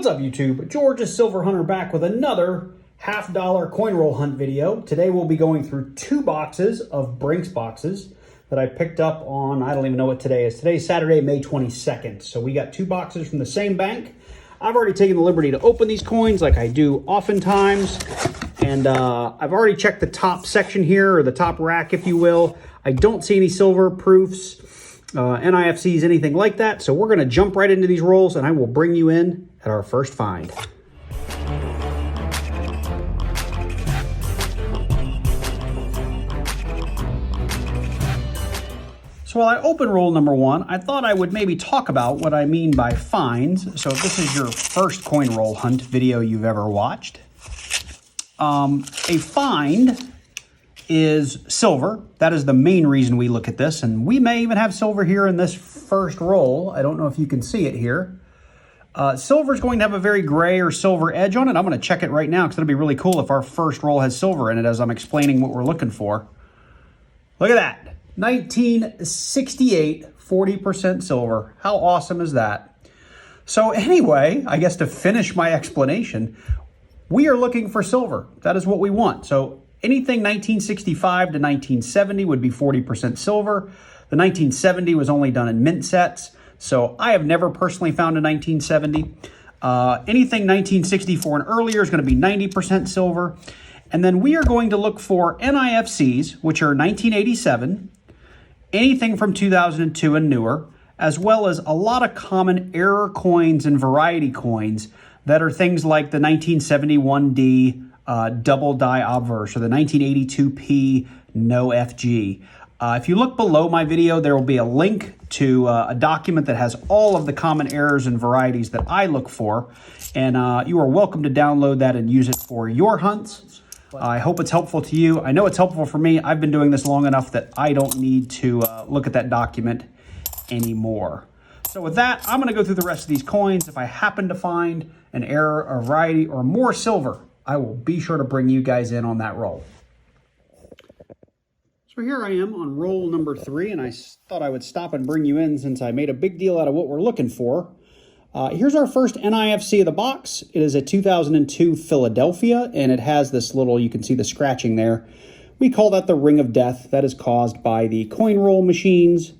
What's up, YouTube? George's Silver Hunter back with another half-dollar coin roll hunt video. Today we'll be going through 2 boxes of Brinks Boxes that I picked up on, I don't even know what today is. Today's Saturday, May 22nd. So we got 2 boxes from the same bank. I've already taken the liberty to open these coins like I do oftentimes. And I've already checked the top section here, or the top rack, if you will. I don't see any silver proofs, NIFCs, anything like that. So we're gonna jump right into these rolls and I will bring you in at our first find. So while I open roll number 1, I thought I would maybe talk about what I mean by finds. So if this is your first coin roll hunt video you've ever watched, a find is silver. That is the main reason we look at this. And we may even have silver here in this first roll. I don't know if you can see it here. Silver is going to have a very gray or silver edge on it. I'm going to check it right now because it'll be really cool if our first roll has silver in it as I'm explaining what we're looking for. Look at that. 1968, 40% silver. How awesome is that? So anyway, I guess to finish my explanation, we are looking for silver. That is what we want. So anything 1965 to 1970 would be 40% silver. The 1970 was only done in mint sets. So I have never personally found a 1970. Anything 1964 and earlier is going to be 90% silver. And then we are going to look for NIFCs, which are 1987, anything from 2002 and newer, as well as a lot of common error coins and variety coins that are things like the 1971D double die obverse or the 1982P no FG. If you look below my video, there will be a link to a document that has all of the common errors and varieties that I look for. And you are welcome to download that and use it for your hunts. I hope it's helpful to you. I know it's helpful for me. I've been doing this long enough that I don't need to look at that document anymore. So with that, I'm going to go through the rest of these coins. If I happen to find an error, a variety, or more silver, I will be sure to bring you guys in on that roll. So here I am on roll number 3, and I thought I would stop and bring you in since I made a big deal out of what we're looking for. Here's our first NIFC of the box. It is a 2002 Philadelphia, and it has this little, you can see the scratching there. We call that the ring of death. That is caused by the coin roll machines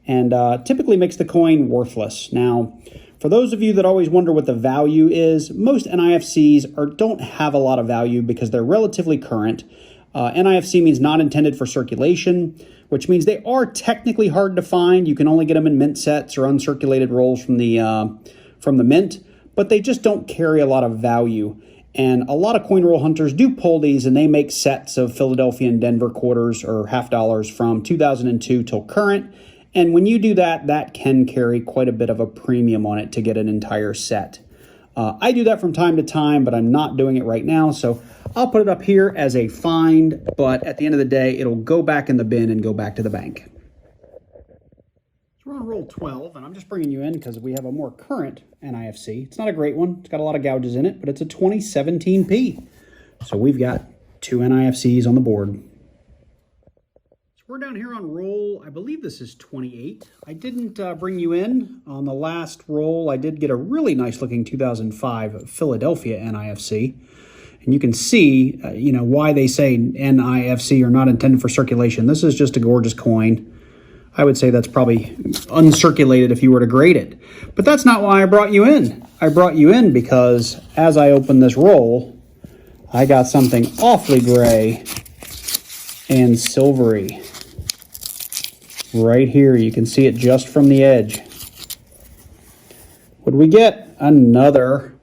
and typically makes the coin worthless. Now, for those of you that always wonder what the value is, most NIFCs don't have a lot of value because they're relatively current. NIFC means not intended for circulation, which means they are technically hard to find. You can only get them in mint sets or uncirculated rolls from the mint, but they just don't carry a lot of value. And a lot of coin roll hunters do pull these, and they make sets of Philadelphia and Denver quarters or half dollars from 2002 till current. And when you do that, that can carry quite a bit of a premium on it to get an entire set. I do that from time to time, but I'm not doing it right now. So I'll put it up here as a find, but at the end of the day, it'll go back in the bin and go back to the bank. So we're on roll 12, and I'm just bringing you in because we have a more current NIFC. It's not a great one. It's got a lot of gouges in it, but it's a 2017P. So we've got 2 NIFCs on the board. We're down here on roll, I believe this is 28. I didn't bring you in on the last roll. I did get a really nice looking 2005 Philadelphia NIFC. And you can see, why they say NIFC are not intended for circulation. This is just a gorgeous coin. I would say that's probably uncirculated if you were to grade it. But that's not why I brought you in. I brought you in because as I open this roll, I got something awfully gray and silvery. Right here, you can see it just from the edge. What do we get? Another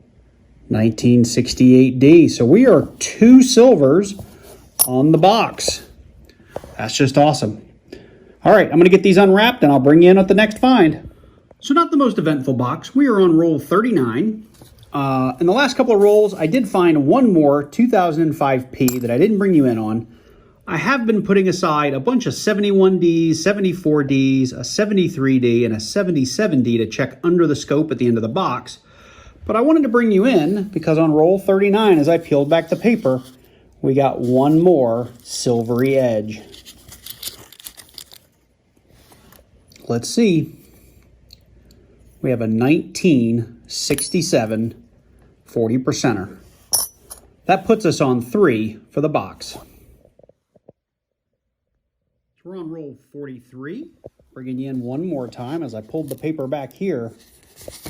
1968D. So we are 2 silvers on the box. That's just awesome. All right, I'm going to get these unwrapped and I'll bring you in at the next find. So not the most eventful box. We are on roll 39. In the last couple of rolls, I did find one more 2005P that I didn't bring you in on. I have been putting aside a bunch of 71Ds, 74Ds, a 73D, and a 77D to check under the scope at the end of the box. But I wanted to bring you in because on roll 39, as I peeled back the paper, we got one more silvery edge. Let's see. We have a 1967 40%er. That puts us on 3 for the box. So we're on roll 43. Bringing you in one more time as I pulled the paper back here.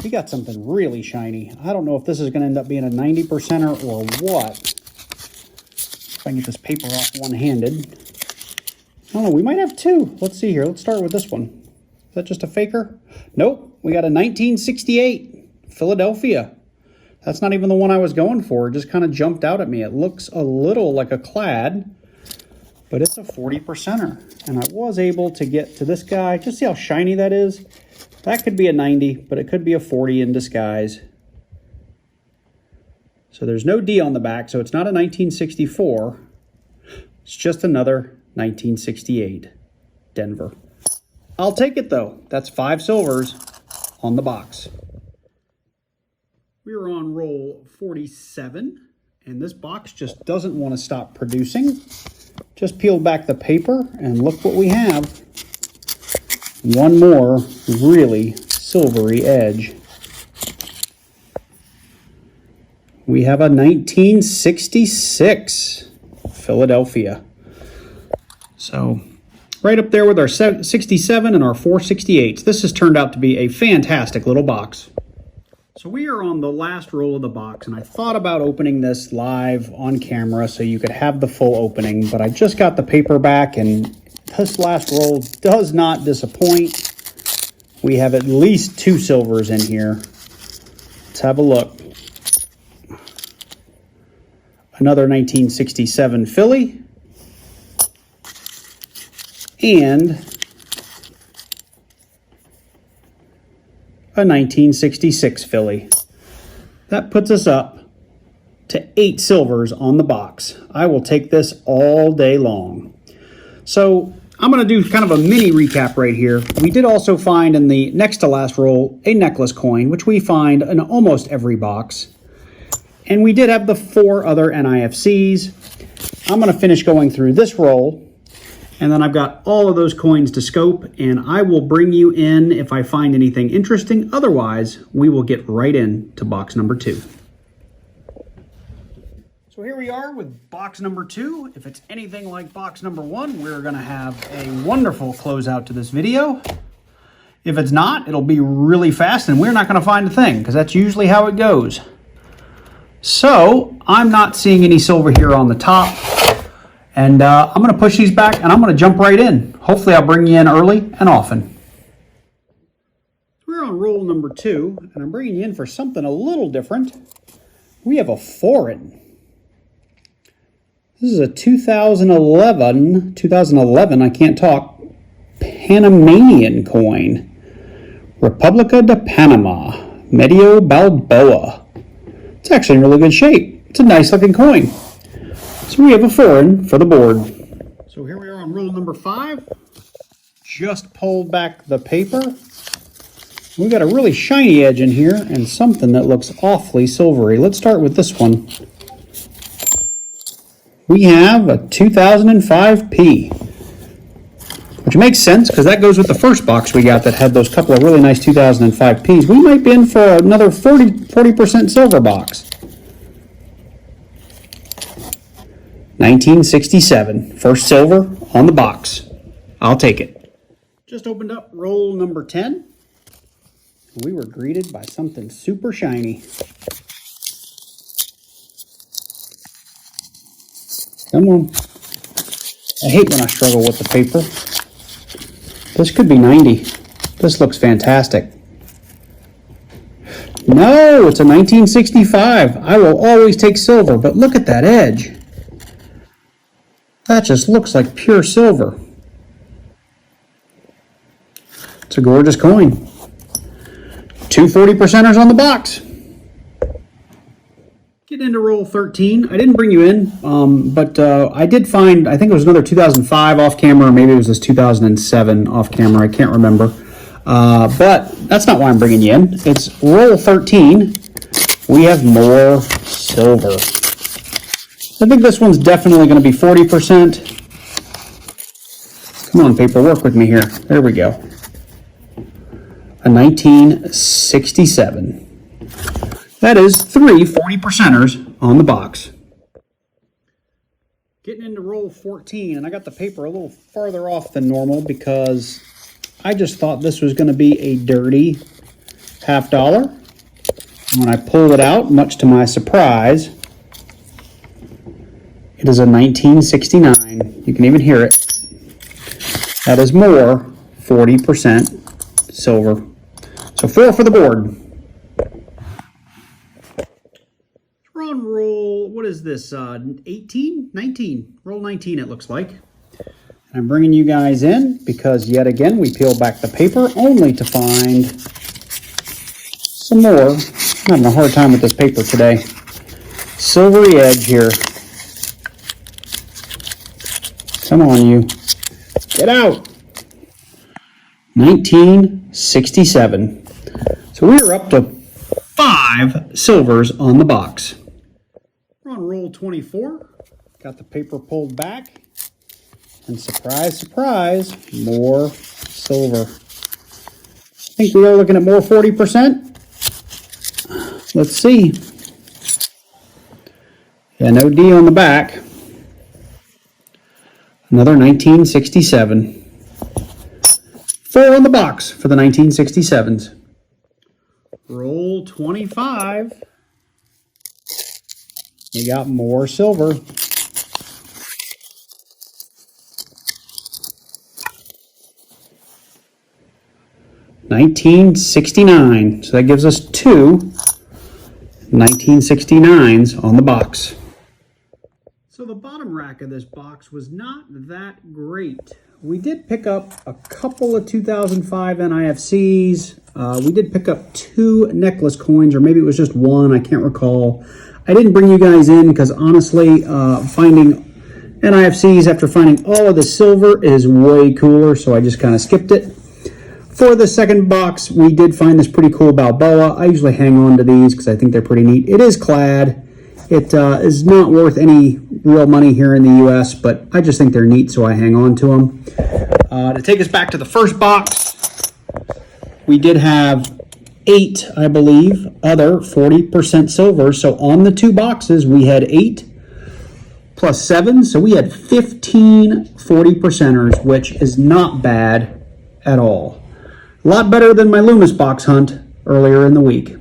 We got something really shiny. I don't know if this is going to end up being a 90%er or what. If I can get this paper off one-handed. I don't know, we might have 2. Let's see here. Let's start with this one. Is that just a faker? Nope. We got a 1968 Philadelphia. That's not even the one I was going for. It just kind of jumped out at me. It looks a little like a clad, but it's a 40%er. And I was able to get to this guy. Just see how shiny that is. That could be a 90, but it could be a 40 in disguise. So there's no D on the back, so it's not a 1964. It's just another 1968 Denver. I'll take it though. That's 5 silvers on the box. We're on roll 47, and this box just doesn't want to stop producing. Just peeled back the paper, and look what we have. One more really silvery edge. We have a 1966 Philadelphia. So right up there with our 67 and our 468s. This has turned out to be a fantastic little box. So we are on the last roll of the box, and I thought about opening this live on camera so you could have the full opening, but I just got the paper back, and this last roll does not disappoint. We have at least 2 silvers in here. Let's have a look. Another 1967 Philly. And a 1966 Philly. That puts us up to 8 silvers on the box. I will take this all day long. So I'm going to do kind of a mini recap right here. We did also find in the next to last roll a necklace coin, which we find in almost every box. And we did have the 4 other NIFCs. I'm going to finish going through this roll, and then I've got all of those coins to scope, and I will bring you in if I find anything interesting. Otherwise, we will get right into box number 2. So here we are with box number 2. If it's anything like box number 1, we're going to have a wonderful closeout to this video. If it's not, it'll be really fast, and we're not going to find a thing, because that's usually how it goes. So I'm not seeing any silver here on the top. And I'm going to push these back, and I'm going to jump right in. Hopefully I'll bring you in early and often. We're on roll number 2, and I'm bringing you in for something a little different. We have a foreign. This is a 2011, I can't talk, Panamanian coin. Republica de Panama, Medio Balboa. It's actually in really good shape. It's a nice looking coin. So we have a foreign for the board. So here we are on roll number 5. Just pulled back the paper. We've got a really shiny edge in here and something that looks awfully silvery. Let's start with this one. We have a 2005P, which makes sense because that goes with the first box we got that had those couple of really nice 2005Ps. We might be in for another 40% silver box. 1967, first silver on the box. I'll take it. Just opened up roll number 10. We were greeted by something super shiny. Come on. I hate when I struggle with the paper. This could be 90. This looks fantastic. No, it's a 1965. I will always take silver, but look at that edge. That just looks like pure silver. It's a gorgeous coin. 2 40%ers on the box. Get into roll 13. I didn't bring you in, but I did find, I think it was another 2005 off camera, or maybe it was this 2007 off camera. I can't remember. But that's not why I'm bringing you in. It's roll 13. We have more silver. I think this one's definitely going to be 40%. Come on, paper, work with me here. There we go. A 1967. That is 3 40%ers on the box. Getting into roll 14, and I got the paper a little farther off than normal because I just thought this was going to be a dirty $50. When I pulled it out, much to my surprise, it is a 1969. You can even hear it. That is more 40% silver. So 4 for the board. We're on roll, what is this, 18? 19. Roll 19 it looks like. And I'm bringing you guys in because yet again we peel back the paper only to find some more. I'm having a hard time with this paper today. Silvery edge here. Come on, you. Get out. 1967. So we are up to 5 silvers on the box. We're on roll 24. Got the paper pulled back. And surprise, surprise, more silver. I think we are looking at more 40%. Let's see. Yeah, no D on the back. Another 1967. 4 on the box for the 1967s. Roll 25. We got more silver. $19.69. So that gives us 2 1969s on the box. So the bottom rack of this box was not that great. We did pick up a couple of 2005 NIFCs. We did pick up 2 necklace coins, or maybe it was just 1. I can't recall. I didn't bring you guys in because honestly, finding NIFCs after finding all of the silver is way cooler, so I just kind of skipped it. For the second box, we did find this pretty cool Balboa. I usually hang on to these because I think they're pretty neat. It is clad. It is not worth any real money here in the U.S., but I just think they're neat, so I hang on to them. To take us back to the first box, we did have 8, I believe, other 40% silver. So on the 2 boxes, we had 8 plus 7. So we had 15 40%ers, which is not bad at all. A lot better than my Loomis box hunt earlier in the week.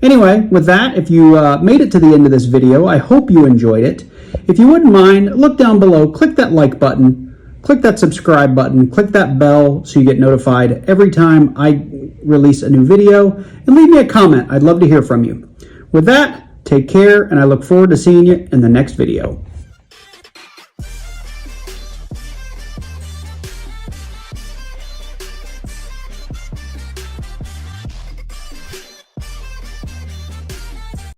Anyway, with that, if you made it to the end of this video, I hope you enjoyed it. If you wouldn't mind, look down below, click that like button, click that subscribe button, click that bell so you get notified every time I release a new video, and leave me a comment. I'd love to hear from you. With that, take care, and I look forward to seeing you in the next video.